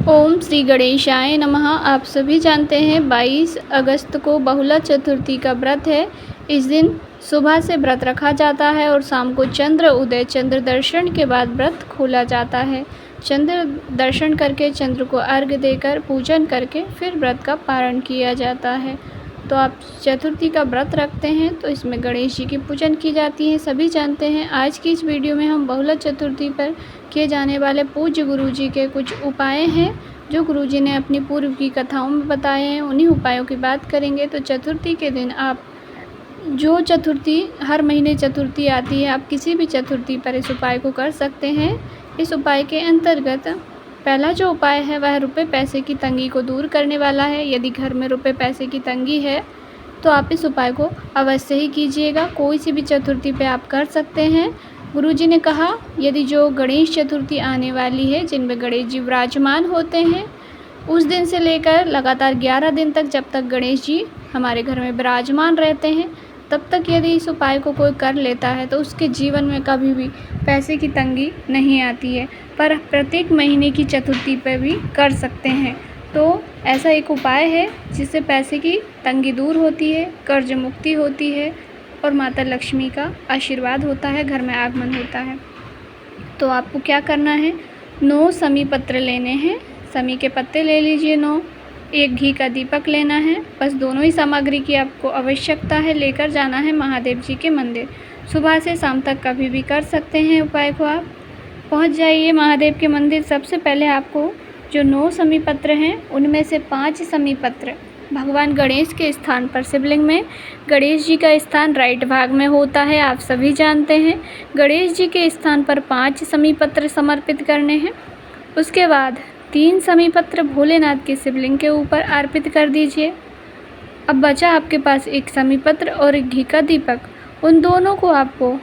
ओम श्री गणेशाय नमः। आप सभी जानते हैं 22 अगस्त को बहुला चतुर्थी का व्रत है। इस दिन सुबह से व्रत रखा जाता है और शाम को चंद्र उदय चंद्र दर्शन के बाद व्रत खोला जाता है। चंद्र दर्शन करके चंद्र को अर्घ्य देकर पूजन करके फिर व्रत का पारण किया जाता है। तो आप चतुर्थी का व्रत रखते हैं तो इसमें गणेश जी की पूजन की जाती है, सभी जानते हैं। आज की इस वीडियो में हम बहुला चतुर्थी पर किए जाने वाले पूज्य गुरु जी के कुछ उपाय हैं जो गुरु जी ने अपनी पूर्व की कथाओं में बताए हैं, उन्हीं उपायों की बात करेंगे। तो चतुर्थी के दिन आप जो चतुर्थी हर महीने चतुर्थी आती है, आप किसी भी चतुर्थी पर इस उपाय को कर सकते हैं। इस उपाय के अंतर्गत पहला जो उपाय है वह रुपए पैसे की तंगी को दूर करने वाला है। यदि घर में रुपए पैसे की तंगी है तो आप इस उपाय को अवश्य ही कीजिएगा। कोई सी भी चतुर्थी पे आप कर सकते हैं। गुरुजी ने कहा यदि जो गणेश चतुर्थी आने वाली है जिनमें गणेश जी विराजमान होते हैं, उस दिन से लेकर लगातार 11 दिन तक जब तक गणेश जी हमारे घर में विराजमान रहते हैं, तब तक यदि इस उपाय को कोई कर लेता है तो उसके जीवन में कभी भी पैसे की तंगी नहीं आती है। पर प्रत्येक महीने की चतुर्थी पर भी कर सकते हैं। तो ऐसा एक उपाय है जिससे पैसे की तंगी दूर होती है, कर्ज मुक्ति होती है और माता लक्ष्मी का आशीर्वाद होता है, घर में आगमन होता है। तो आपको क्या करना है, 9 समी पत्र लेने हैं। समी के पत्ते ले लीजिए 9। एक घी का दीपक लेना है। बस दोनों ही सामग्री की आपको आवश्यकता है। लेकर जाना है महादेव जी के मंदिर। सुबह से शाम तक कभी भी कर सकते हैं उपाय को। आप पहुंच जाइए महादेव के मंदिर। सबसे पहले आपको जो 9 समी पत्र हैं उनमें से 5 समी पत्र भगवान गणेश के स्थान पर, शिवलिंग में गणेश जी का स्थान राइट भाग में होता है, आप सभी जानते हैं। गणेश जी के स्थान पर 5 समी पत्र समर्पित करने हैं। उसके बाद 3 समी पत्र भोलेनाथ के शिवलिंग के ऊपर अर्पित कर दीजिए। अब बचा आपके पास एक समी पत्र और एक घी का दीपक। उन दोनों को आपको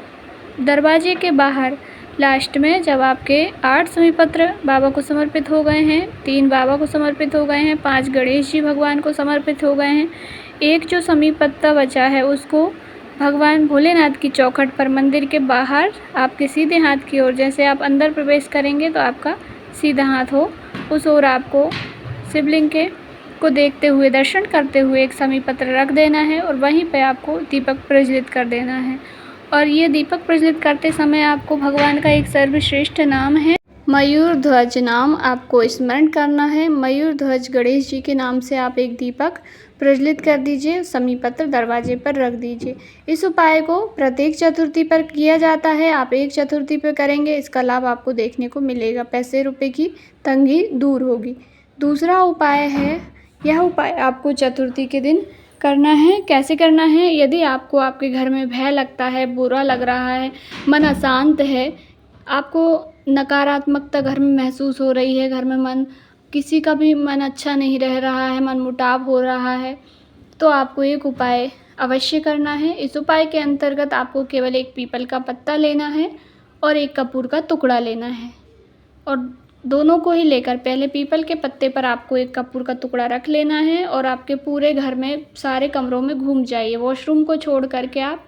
दरवाजे के बाहर लास्ट में, जब आपके 8 समी पत्र बाबा को समर्पित हो गए हैं, 3 बाबा को समर्पित हो गए हैं, 5 गणेश जी भगवान को समर्पित हो गए हैं, एक जो समी पत्ता बचा है उसको भगवान भोलेनाथ की चौखट पर मंदिर के बाहर आपके सीधे हाथ की ओर, जैसे आप अंदर प्रवेश करेंगे तो आपका सीधा हाथ हो, उस ओर आपको शिवलिंग के को देखते हुए, दर्शन करते हुए एक समी पत्र रख देना है और वहीं पे आपको दीपक प्रज्वलित कर देना है। और ये दीपक प्रज्वलित करते समय आपको भगवान का एक सर्वश्रेष्ठ नाम है मयूर ध्वज नाम आपको स्मरण करना है। मयूर ध्वज गणेश जी के नाम से आप एक दीपक प्रज्वलित कर दीजिए, समी पत्र दरवाजे पर रख दीजिए। इस उपाय को प्रत्येक चतुर्थी पर किया जाता है। आप एक चतुर्थी पर करेंगे, इसका लाभ आपको देखने को मिलेगा, पैसे रुपए की तंगी दूर होगी। दूसरा उपाय है, यह उपाय आपको चतुर्थी के दिन करना है। कैसे करना है, यदि आपको आपके घर में भय लगता है, बुरा लग रहा है, मन अशांत है, आपको नकारात्मकता घर में महसूस हो रही है, घर में मन किसी का भी मन अच्छा नहीं रह रहा है, मन मुटाव हो रहा है, तो आपको एक उपाय अवश्य करना है। इस उपाय के अंतर्गत आपको केवल एक पीपल का पत्ता लेना है और एक कपूर का टुकड़ा लेना है और दोनों को ही लेकर पहले पीपल के पत्ते पर आपको एक कपूर का टुकड़ा रख लेना है और आपके पूरे घर में सारे कमरों में घूम जाइए। वॉशरूम को छोड़ करके आप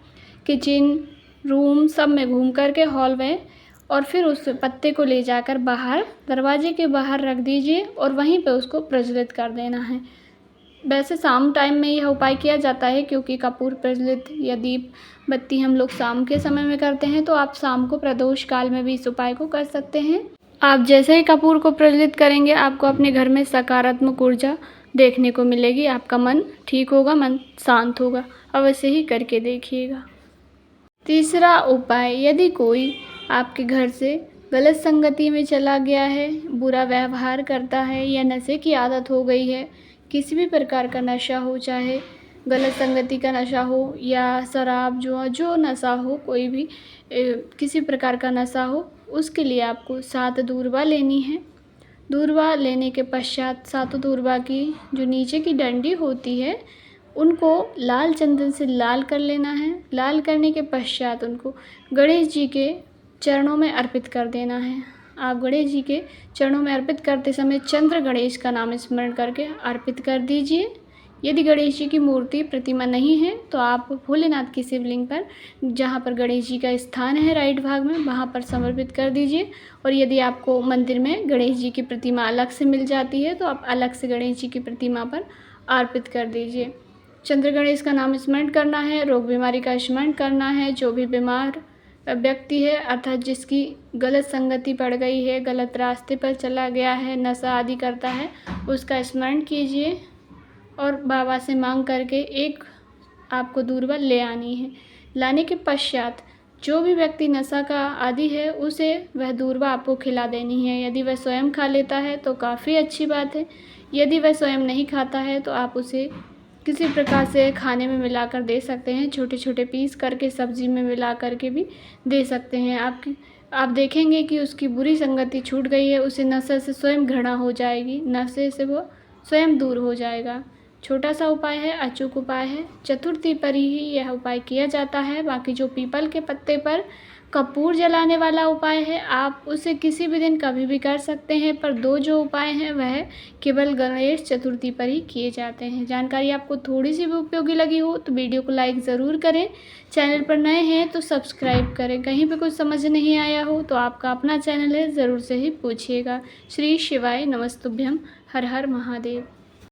किचन, रूम सब में घूम करके हॉल में, और फिर उस पत्ते को ले जाकर बाहर दरवाजे के बाहर रख दीजिए और वहीं पे उसको प्रज्वलित कर देना है। वैसे शाम टाइम में यह उपाय किया जाता है क्योंकि कपूर प्रज्वलित या दीप बत्ती हम लोग शाम के समय में करते हैं, तो आप शाम को प्रदोष काल में भी इस उपाय को कर सकते हैं। आप जैसे ही कपूर को प्रज्वलित करेंगे आपको अपने घर में सकारात्मक ऊर्जा देखने को मिलेगी, आपका मन ठीक होगा, मन शांत होगा। अवश्य ही करके देखिएगा। तीसरा उपाय, यदि कोई आपके घर से गलत संगति में चला गया है, बुरा व्यवहार करता है या नशे की आदत हो गई है, किसी भी प्रकार का नशा हो, चाहे गलत संगति का नशा हो या शराब जो नशा हो, कोई भी किसी प्रकार का नशा हो, उसके लिए आपको 7 दूर्वा लेनी है। दूर्वा लेने के पश्चात 7 दूर्वा की जो नीचे की डंडी होती है उनको लाल चंदन से लाल कर लेना है। लाल करने के पश्चात उनको गणेश जी के चरणों में अर्पित कर देना है। आप गणेश जी के चरणों में अर्पित करते समय चंद्र गणेश का नाम स्मरण करके अर्पित कर दीजिए। यदि गणेश जी की मूर्ति प्रतिमा नहीं है तो आप भोलेनाथ की शिवलिंग पर, जहाँ पर गणेश जी का स्थान है राइट भाग में, वहाँ पर समर्पित कर दीजिए। और यदि आपको मंदिर में गणेश जी की प्रतिमा अलग से मिल जाती है तो आप अलग से गणेश जी की प्रतिमा पर अर्पित कर दीजिए। चंद्र गणेश का नाम स्मरण करना है, रोग बीमारी का स्मरण करना है। जो भी बीमार व्यक्ति है अर्थात जिसकी गलत संगति पड़ गई है, गलत रास्ते पर चला गया है, नशा आदि करता है, उसका स्मरण कीजिए और बाबा से मांग करके एक आपको दूर्वा ले आनी है। लाने के पश्चात जो भी व्यक्ति नशा का आदी है उसे वह दूर्वा आपको खिला देनी है। यदि वह स्वयं खा लेता है तो काफ़ी अच्छी बात है, यदि वह स्वयं नहीं खाता है तो आप उसे किसी प्रकार से खाने में मिलाकर दे सकते हैं, छोटे छोटे पीस करके सब्ज़ी में मिला करके भी दे सकते हैं। आप देखेंगे कि उसकी बुरी संगति छूट गई है, उसे नशे से स्वयं घृणा हो जाएगी, नशे से वो स्वयं दूर हो जाएगा। छोटा सा उपाय है, अचूक उपाय है, चतुर्थी पर ही यह उपाय किया जाता है। बाकी जो पीपल के पत्ते पर कपूर जलाने वाला उपाय है आप उसे किसी भी दिन कभी भी कर सकते हैं, पर दो जो उपाय हैं वह केवल गणेश चतुर्थी पर ही किए जाते हैं। जानकारी आपको थोड़ी सी भी उपयोगी लगी हो तो वीडियो को लाइक ज़रूर करें, चैनल पर नए हैं तो सब्सक्राइब करें। कहीं भी कुछ समझ नहीं आया हो तो आपका अपना चैनल है, ज़रूर से ही पूछिएगा। श्री शिवाय नमस्तुभ्यम। हर हर महादेव।